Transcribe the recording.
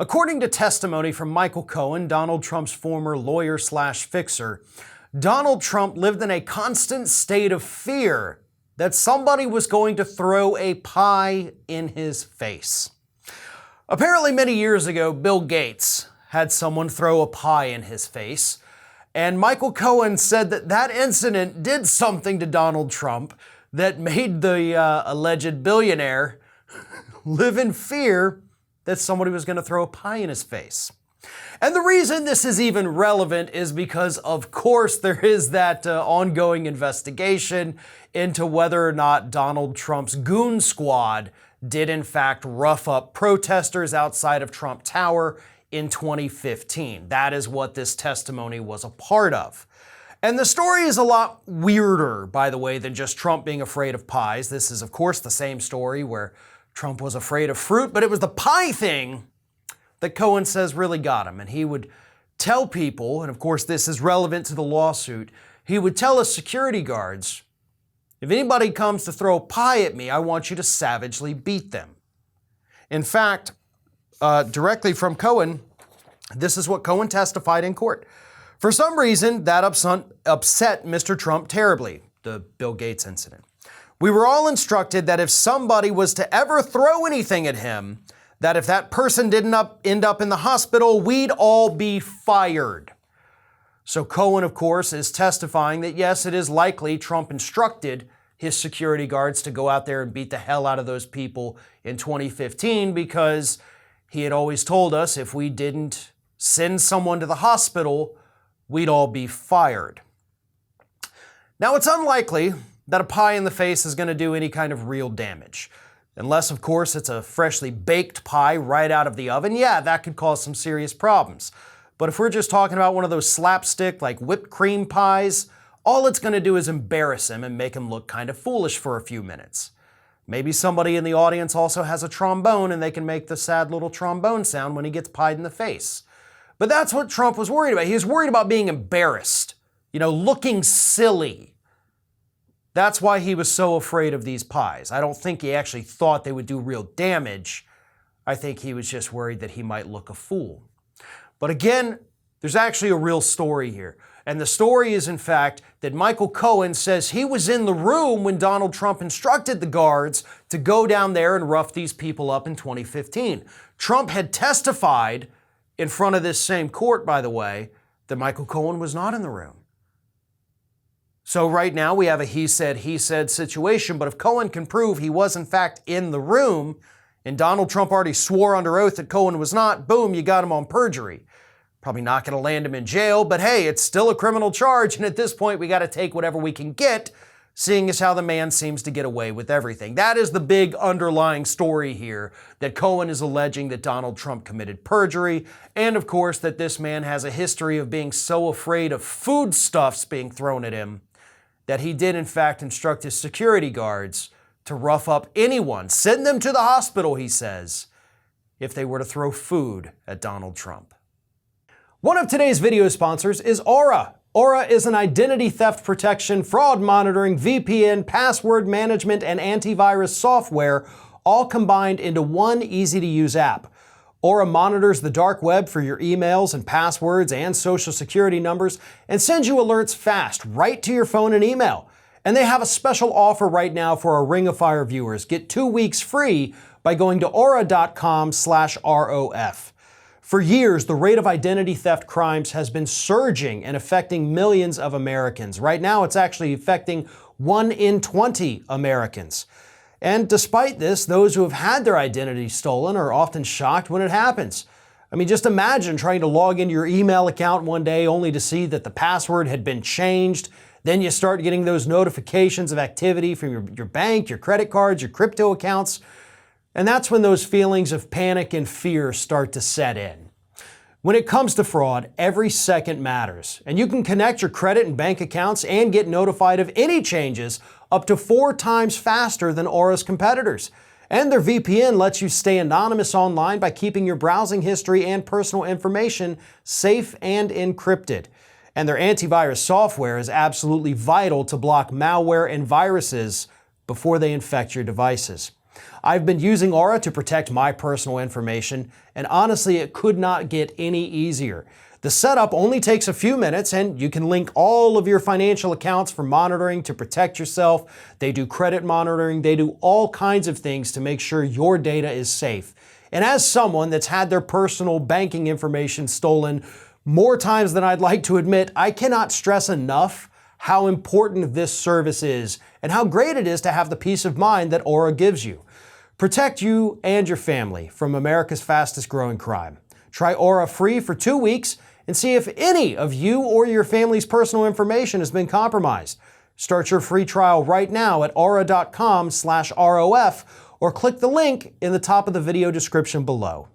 According to testimony from Michael Cohen, Donald Trump's former lawyer/fixer, Donald Trump lived in a constant state of fear that somebody was going to throw a pie in his face. Apparently, many years ago, Bill Gates had someone throw a pie in his face, and Michael Cohen said that that incident did something to Donald Trump that made the alleged billionaire live in fear that somebody was going to throw a pie in his face. And the reason this is even relevant is because, of course, there is that ongoing investigation into whether or not Donald Trump's goon squad did in fact rough up protesters outside of Trump Tower in 2015. That is what this testimony was a part of. And the story is a lot weirder, by the way, than just Trump being afraid of pies. This is, of course, the same story where Trump was afraid of fruit, but it was the pie thing that Cohen says really got him. And he would tell people, and of course this is relevant to the lawsuit, he would tell his security guards, if anybody comes to throw a pie at me, I want you to savagely beat them. In fact, directly from Cohen, this is what Cohen testified in court. For some reason, that upset Mr. Trump terribly, the Bill Gates incident. We were all instructed that if somebody was to ever throw anything at him, that if that person didn't end up in the hospital, we'd all be fired. So Cohen, of course, is testifying that yes, it is likely Trump instructed his security guards to go out there and beat the hell out of those people in 2015 because he had always told us if we didn't send someone to the hospital, we'd all be fired. Now, it's unlikely that a pie in the face is going to do any kind of real damage. Unless, of course, it's a freshly baked pie right out of the oven. Yeah, that could cause some serious problems. But if we're just talking about one of those slapstick, like whipped cream pies, all it's going to do is embarrass him and make him look kind of foolish for a few minutes. Maybe somebody in the audience also has a trombone and they can make the sad little trombone sound when he gets pied in the face. But that's what Trump was worried about. He was worried about being embarrassed, looking silly. That's why he was so afraid of these pies. I don't think he actually thought they would do real damage. I think he was just worried that he might look a fool. But again, there's actually a real story here. And the story is, in fact, that Michael Cohen says he was in the room when Donald Trump instructed the guards to go down there and rough these people up in 2015. Trump had testified in front of this same court, by the way, that Michael Cohen was not in the room. So right now we have a he said situation, but if Cohen can prove he was in fact in the room and Donald Trump already swore under oath that Cohen was not, boom, you got him on perjury. Probably not going to land him in jail, but hey, it's still a criminal charge, and at this point we got to take whatever we can get, seeing as how the man seems to get away with everything. That is the big underlying story here, that Cohen is alleging that Donald Trump committed perjury, and of course that this man has a history of being so afraid of foodstuffs being thrown at him that he did in fact instruct his security guards to rough up anyone, send them to the hospital, he says, if they were to throw food at Donald Trump. One of today's video sponsors is Aura. Aura is an identity theft protection, fraud monitoring, VPN, password management, and antivirus software, all combined into one easy-to-use app. Aura monitors the dark web for your emails and passwords and social security numbers and sends you alerts fast right to your phone and email. And they have a special offer right now for our Ring of Fire viewers. Get 2 weeks free by going to aura.com/ROF. For years, the rate of identity theft crimes has been surging and affecting millions of Americans. Right now, it's actually affecting 1 in 20 Americans. And despite this, those who have had their identity stolen are often shocked when it happens. I mean, just imagine trying to log into your email account one day only to see that the password had been changed. Then you start getting those notifications of activity from your bank, your credit cards, your crypto accounts. And that's when those feelings of panic and fear start to set in. When it comes to fraud, every second matters, and you can connect your credit and bank accounts and get notified of any changes up to 4 times faster than Aura's competitors. And their VPN lets you stay anonymous online by keeping your browsing history and personal information safe and encrypted. And their antivirus software is absolutely vital to block malware and viruses before they infect your devices. I've been using Aura to protect my personal information, and honestly, it could not get any easier. The setup only takes a few minutes, and you can link all of your financial accounts for monitoring to protect yourself. They do credit monitoring. They do all kinds of things to make sure your data is safe. And as someone that's had their personal banking information stolen more times than I'd like to admit, I cannot stress enough how important this service is and how great it is to have the peace of mind that Aura gives you. Protect you and your family from America's fastest growing crime. Try Aura free for 2 weeks and see if any of you or your family's personal information has been compromised. Start your free trial right now at aura.com/ROF or click the link in the top of the video description below.